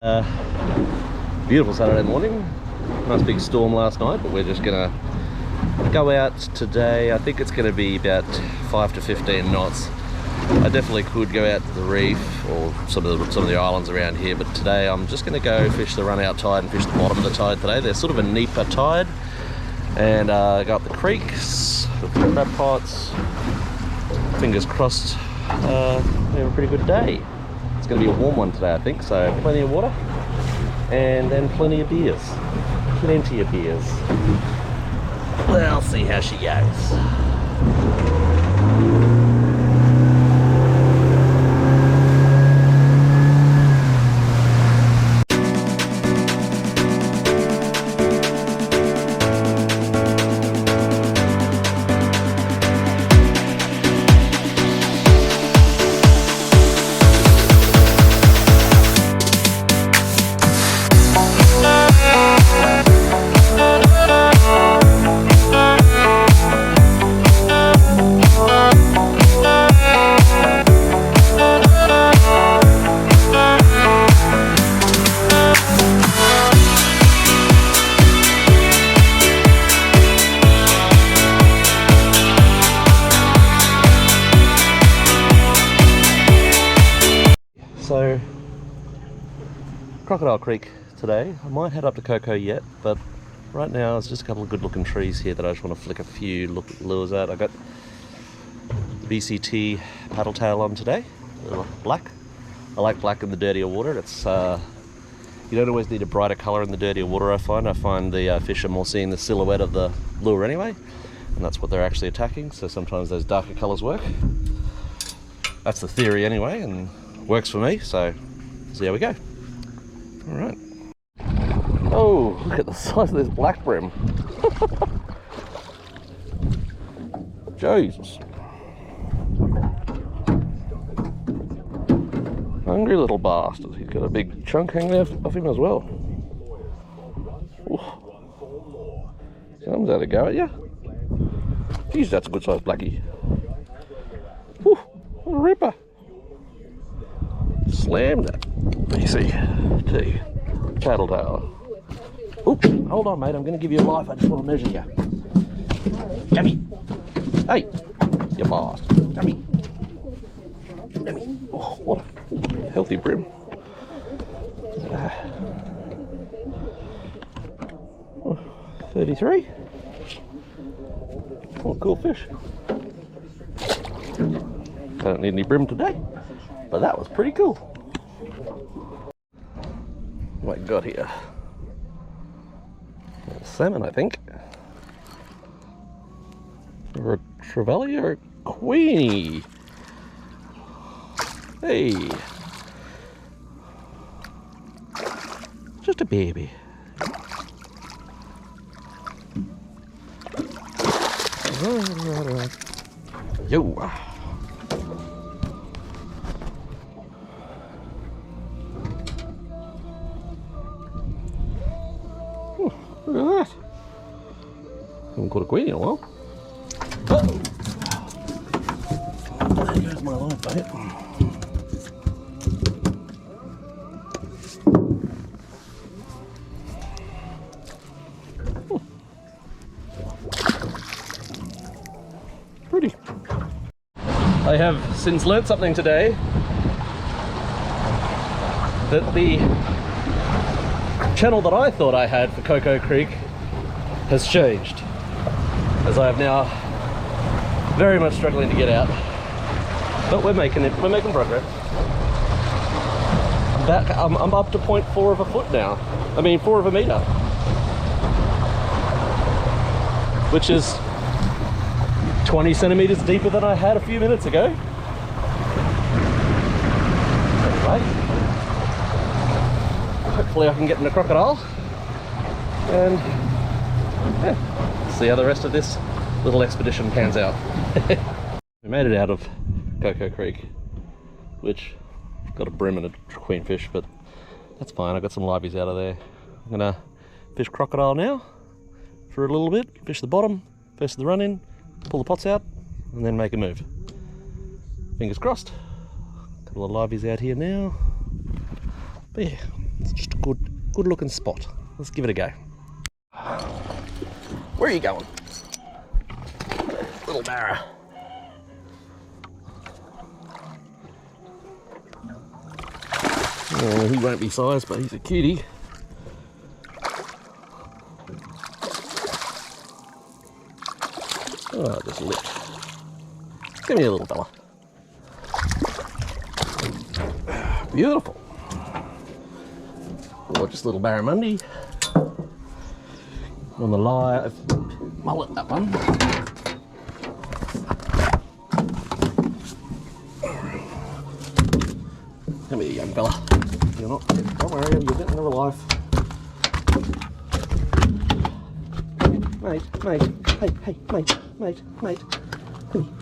Beautiful Saturday morning. Nice big storm last night, but we're just gonna go out today. I think it's gonna be about 5 to 15 knots. I definitely could go out to the reef or some of the islands around here, but today I'm just gonna go fish the run out tide and fish the bottom of the tide today. There's sort of a Nipa tide, and go up the creeks, look for crab pots. Fingers crossed, we have a pretty good day. It's going to be a warm one today, I think, so plenty of water and then plenty of beers. Plenty of beers. We'll see how she goes. So, Crocodile Creek today. I might head up to Coco yet, but right now there's just a couple of good looking trees here that I just want to flick a few lures at. I got BCT paddle tail on today, black. I like black in the dirtier water. It's you don't always need a brighter colour in the dirtier water. I find the fish are more seeing the silhouette of the lure anyway, and that's what they're actually attacking. So sometimes those darker colours work. That's the theory anyway, and works for me, so see how we go. All right. Oh, look at the size of this black brim. Jesus. Hungry little bastard. He's got a big chunk hanging off him as well. Ooh. Comes out a go at you. Jeez, that's a good sized blackie. Ooh, what a ripper. Slammed it. BCT paddle tail. Oop, hold on mate, I'm going to give you a life. I just want to measure you. Jummy. Hey, you bastard. Jummy. Jummy. Oh, what a healthy brim. 33. What a cool fish. I don't need any brim today, but that was pretty cool. What I got here? A salmon, I think. Or a trevally or a queenie. Hey. Just a baby. Yo. Look at that. Haven't caught a queenie in a while. Uh-oh. There goes my live bait. Pretty. I have since learnt something today, that the channel that I thought I had for Coco Creek has changed, as I am now very much struggling to get out, but we're making progress. I'm up to 0.4 of a foot now. I mean 4 of a meter, which is 20 centimeters deeper than I had a few minutes ago. Anyway, hopefully I can get in a crocodile and yeah, see how the rest of this little expedition pans out. We made it out of Coco Creek, which got a brim and a queenfish, but that's fine. I got some liveys out of there. I'm gonna fish crocodile now for a little bit, fish the bottom, first of the run in, pull the pots out, and then make a move. Fingers crossed. A couple of liveys out here now. But yeah, It's just a good looking spot. Let's give it a go. Where are you going? Little barra. Oh, he won't be sized, but he's a cutie. Oh, just lipped. Come here, little fella. Beautiful. Gorgeous little Barramundi. On the live mullet, that one. Come here, young fella. You're not, don't worry, you're getting another life. Mate, hey, mate. Come here.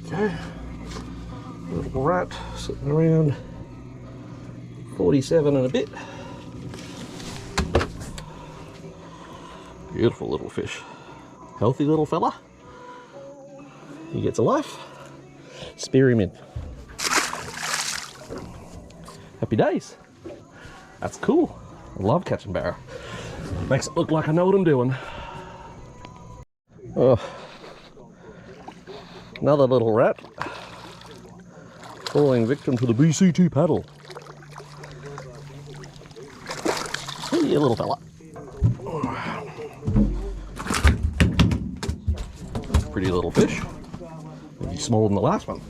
Okay, little rat sitting around 47 and a bit. Beautiful little fish. Healthy little fella. He gets a life. Spear him in. Happy days. That's cool. I love catching barra. Makes it look like I know what I'm doing. Oh. Another little rat. Falling victim to the BC2 paddle. Hey, you little fella. Pretty little fish. Maybe smaller than the last one.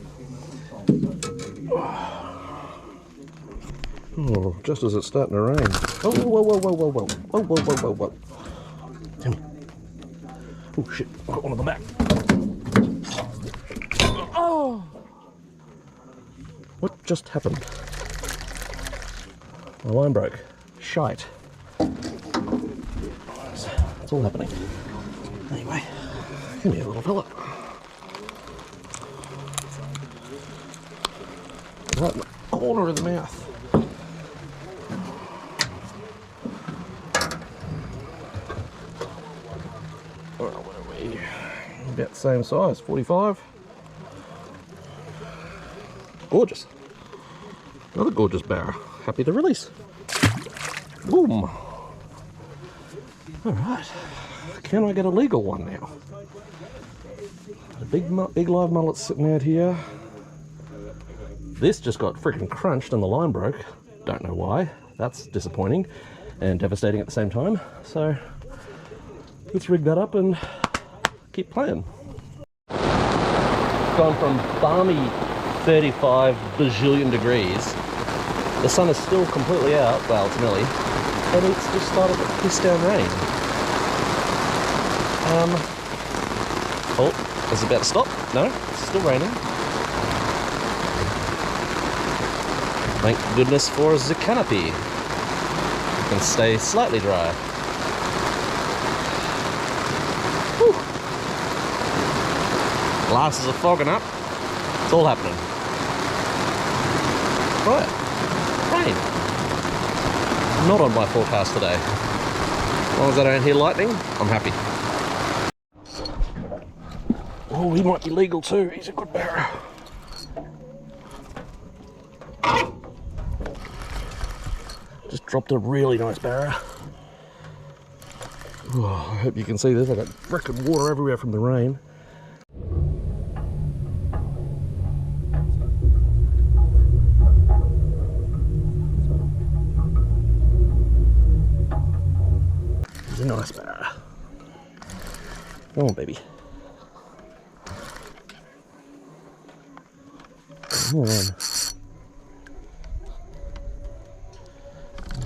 Oh, just as it's starting to rain. Oh, whoa. Come here. Oh shit, I got one on the back. Oh! What just happened? My line broke. Shite. It's all happening. Anyway, come here, little fella. Right in the corner of the mouth. What are we? About the same size, 45. Gorgeous. Another gorgeous barra. Happy to release. Boom. Alright. Can I get a legal one now? A big live mullet sitting out here. This just got freaking crunched and the line broke. Don't know why. That's disappointing and devastating at the same time. So let's rig that up and keep playing. Gone from balmy 35 bajillion degrees. The sun is still completely out, well, it's nearly, and it's just started to piss down rain. Oh, is it about to stop? No, it's still raining. Thank goodness for the canopy. It can stay slightly dry. Whew. Glasses are fogging up. It's all happening. Right. Rain. Not on my forecast today. As long as I don't hear lightning, I'm happy. Oh, he might be legal too. He's a good barra. Just dropped a really nice barra. Oh, I hope you can see this. I've got frickin' water everywhere from the rain. He's a nice barra. Come on, baby. Come on.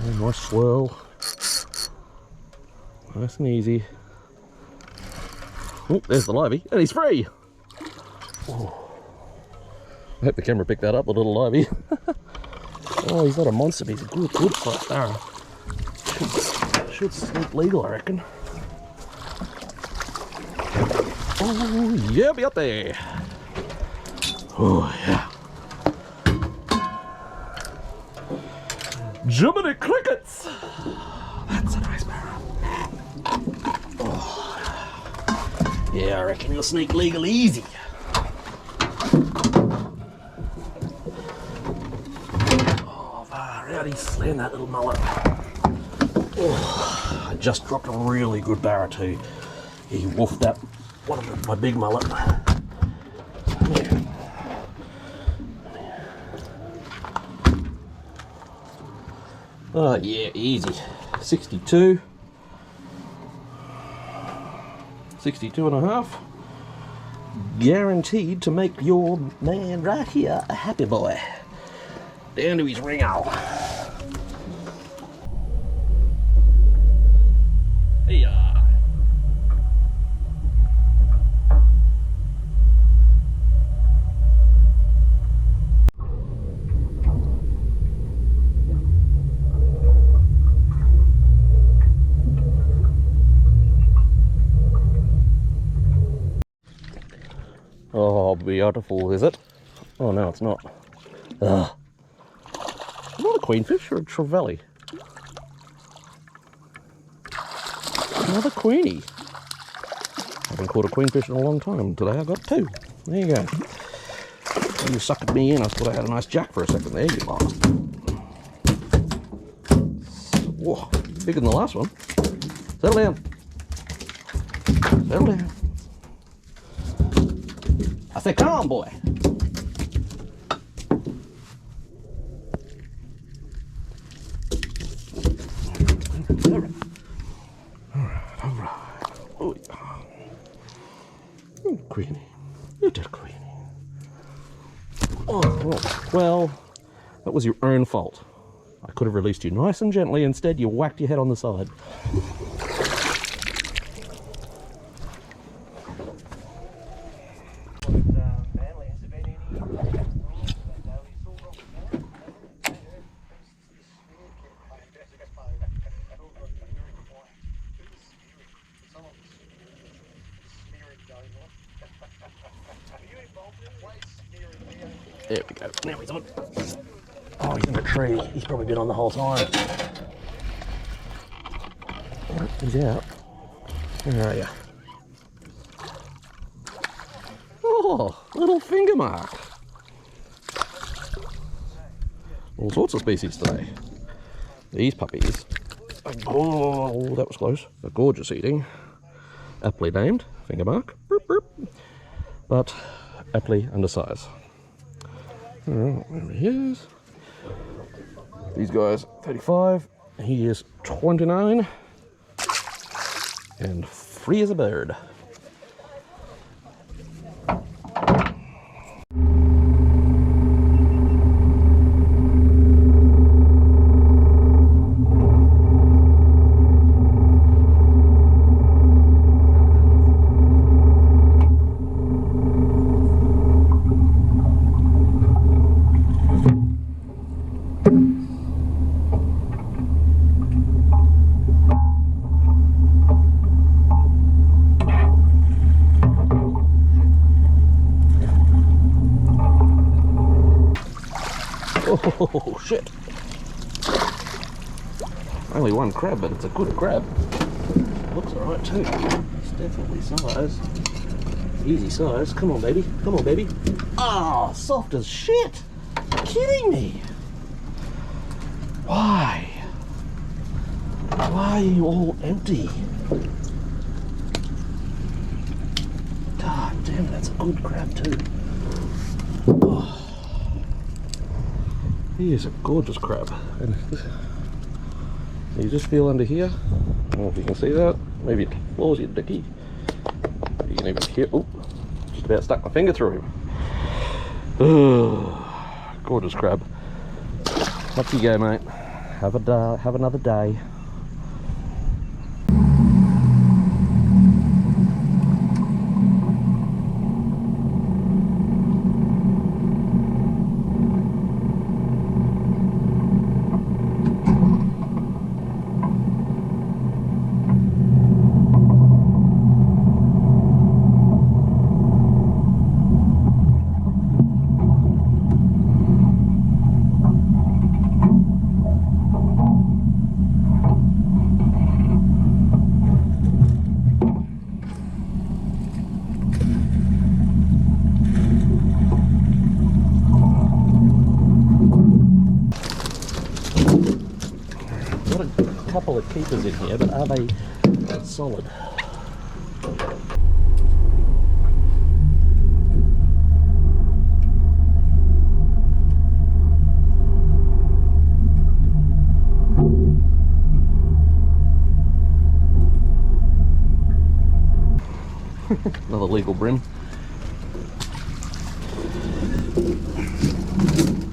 Oh, nice swirl. Nice and easy. Oh, there's the livey. And he's free! Oh. I hope the camera picked that up, the little livey. Oh, he's not a monster, but he's a good sized barra. Should sleep legal, I reckon. Oh, yeah, be up there. Oh, yeah. Jiminy crickets! That's a nice barra. Oh. Yeah, I reckon you'll sneak legal easy. Oh, far out, he's slaying that little mullet. Oh, I just dropped a really good barra too. He wolfed that one of my big mullet. Yeah. Oh yeah, easy. 62. 62 and a half. Guaranteed to make your man right here a happy boy. Down to his ringo. Hey, oh, beautiful, is it? Oh, no, it's not. Ugh. Not a queenfish or a trevally? Another queenie. I haven't caught a queenfish in a long time. Today I got two. There you go. When you suckered me in, I thought I had a nice jack for a second. There you are. Whoa, bigger than the last one. Settle down. Settle down. I said, come on, boy. All right. All right. Oh, yeah. Queenie. Little Queenie. Oh, well, that was your own fault. I could have released you nice and gently. Instead, you whacked your head on the side. There we go. Now he's on. Oh, he's in a tree. He's probably been on the whole time. Oh, he's out. Where are you? Oh, little finger mark. All sorts of species today. These puppies. Oh, that was close. A gorgeous eating. Aptly named, finger mark. Burp, burp. But aptly undersized. Alright, there he is. These guys, 35. He is 29. And free as a bird. Oh shit! Only one crab, but it's a good crab. Looks alright too. It's definitely size. Easy size. Come on, baby. Come on, baby. Ah, oh, soft as shit. You're kidding me? Why? Why are you all empty? God damn it, that's a good crab too. Oh. He is a gorgeous crab. And you just feel under here. I don't know if you can see that. Maybe it floors your dicky. You can even hear. Oh, just about stuck my finger through him. Oh, gorgeous crab. Up you go, mate. Have another day. a couple of keepers in here, but are they solid? Another legal brim.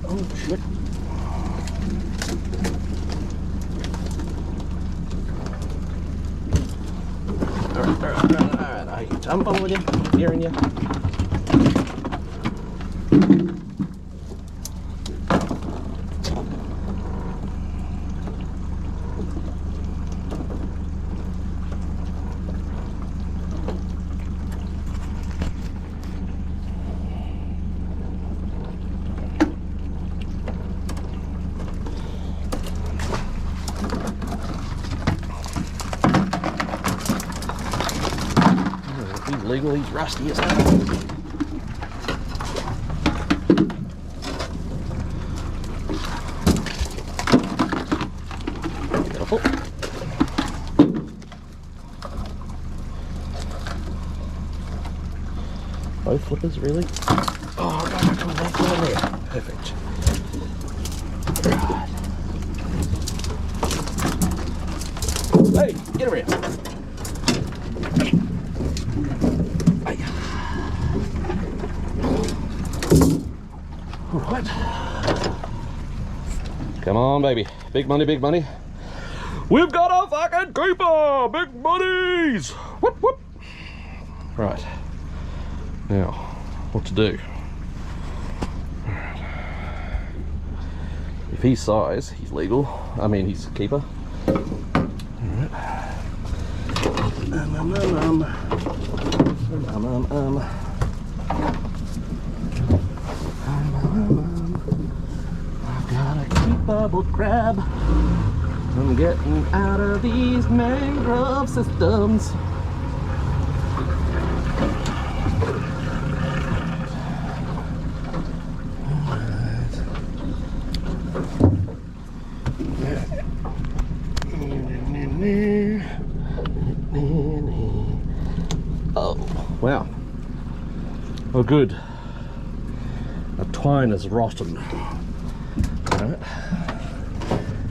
Oh shit. Alright. I'm following you. I'm hearing you. Legal, he's rusty as hell. Careful. Both flippers, really? Oh, no, come on, there. Perfect. Right. Hey, get around. Alright. Come on, baby. Big money, big money. We've got a fucking keeper! Big monies! Whoop, whoop. Right. Now, what to do? Right. If he's size, he's legal. I mean, he's a keeper. Alright. I've got a keepable crab. I'm getting out of these mangrove systems. Oh, wow. Oh, good. The twine is rotten. Alright.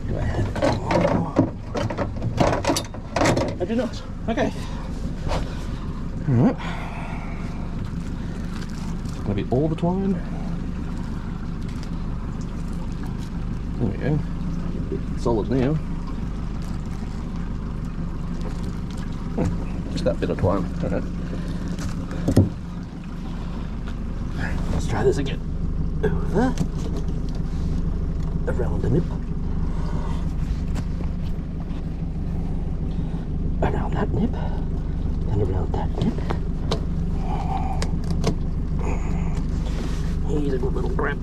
Go ahead. I do not. Okay. Alright. It's gonna be all the twine. There we go. Solid now. Just that bit of twine. Alright. Let's try this again. Over. Around the nip. Around that nip. And around that nip. He's a good little grab.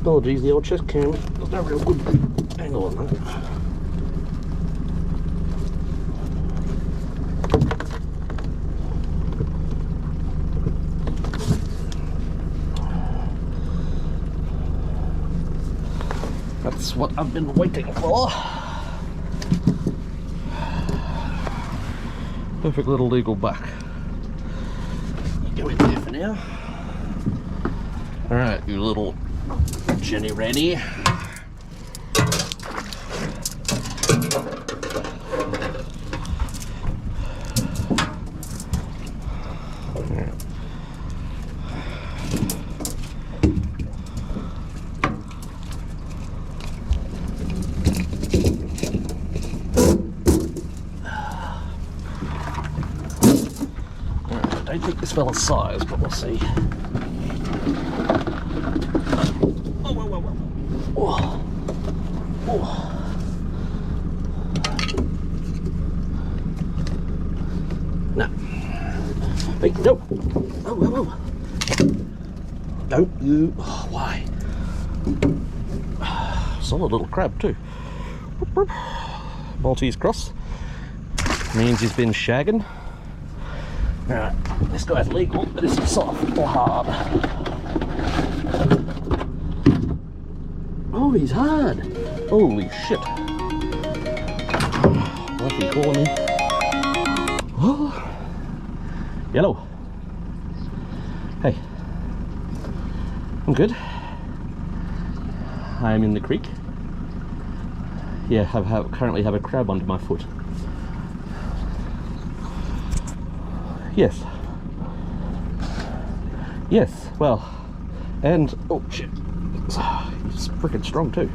Apologies, the old chest cam. There's no real good angle on that. That's what I've been waiting for. Perfect little legal buck. You go in there for now. Alright, you little Jenny ready. I don't think this fella's size, but we'll see. Oh, whoa, whoa, whoa. Oh. Oh. No. Hey, no. Oh, whoa, whoa. Don't you. Oh, why? Solid little crab, too. Maltese cross. Means he's been shagging. Alright, this guy's legal, but is he soft or hard? Oh he's hard. Holy shit. What's he calling me? Oh. Yellow. Hey. I'm good. I am in the creek. Yeah, I currently have a crab under my foot. Yes. Yes, well, and, oh shit, it's freaking strong too.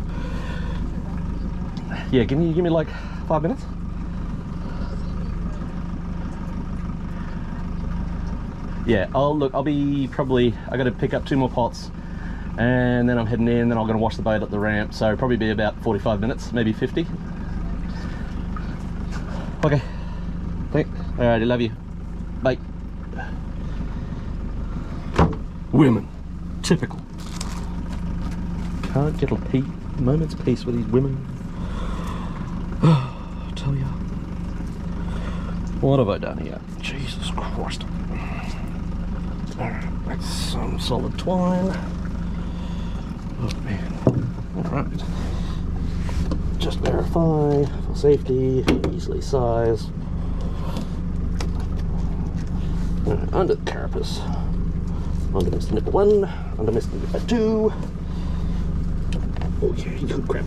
Yeah, give me like 5 minutes. Yeah, I'll be probably, I gotta pick up 2 more pots and then I'm heading in, then I'm gonna wash the boat at the ramp, so probably be about 45 minutes, maybe 50. Okay, thanks. Alrighty, love you. Bye. Women. Typical. Can't get a moment's peace with these women. I tell ya. What have I done here? Jesus Christ. Alright, that's some solid twine. Oh man. Alright. Just verify for safety, easily size. Under the carapace. Under Mr. Nipper 1, under Mr. Nipper 2. Oh yeah, he's good crap.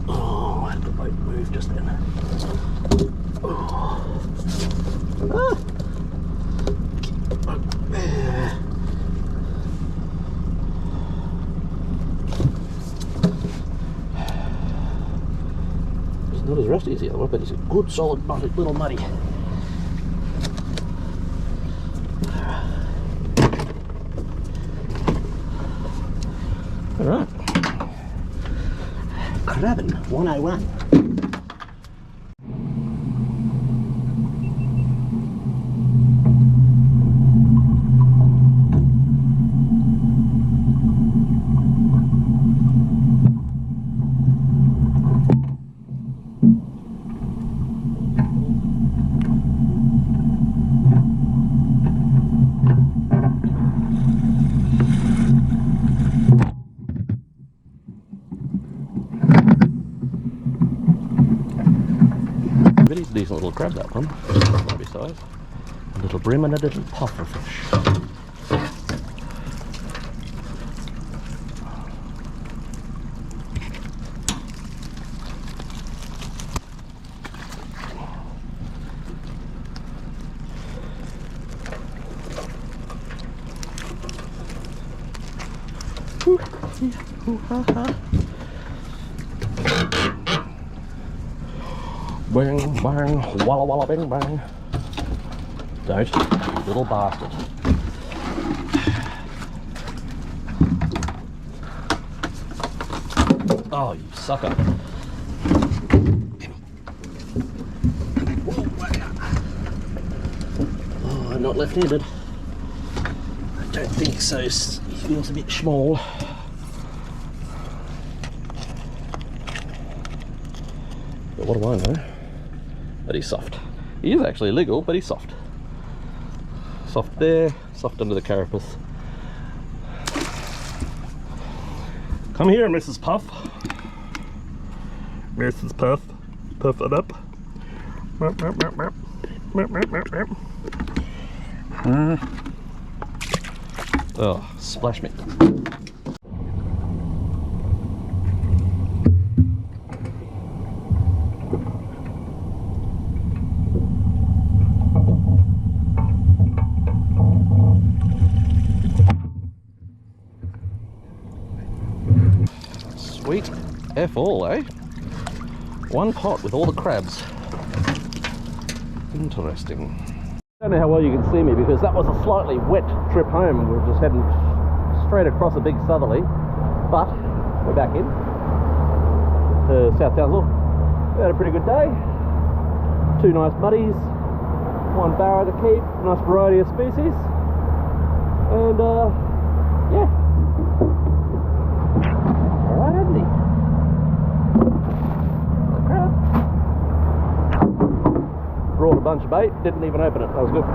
Oh, I had the boat move just then. Oh. Ah. Keep the boat there. Not as rusty as the other one, but it's a good solid little muddy. Alright. Crabbing 101. Decent little crab, that one. Maybe size. A little brim and a little puffer fish. Bang, bang, walla walla bang bang. Don't, you little bastard. Oh, you sucker. Oh, I'm not left-handed. I don't think so. He feels a bit small. But what do I know? But he's soft. He is actually legal, but he's soft. Soft there, soft under the carapace. Come here, Mrs. Puff. Mrs. Puff, puff it up. Oh, splash me. Sweet F all, eh? One pot with all the crabs. Interesting. I don't know how well you can see me because that was a slightly wet trip home. We were just heading straight across a big southerly, but we're back in to South Townsville. We had a pretty good day. 2 nice muddies, 1 barra to keep, nice variety of species, and yeah. Alright, hadn't he? Crab. Brought a bunch of bait, didn't even open it, that was good.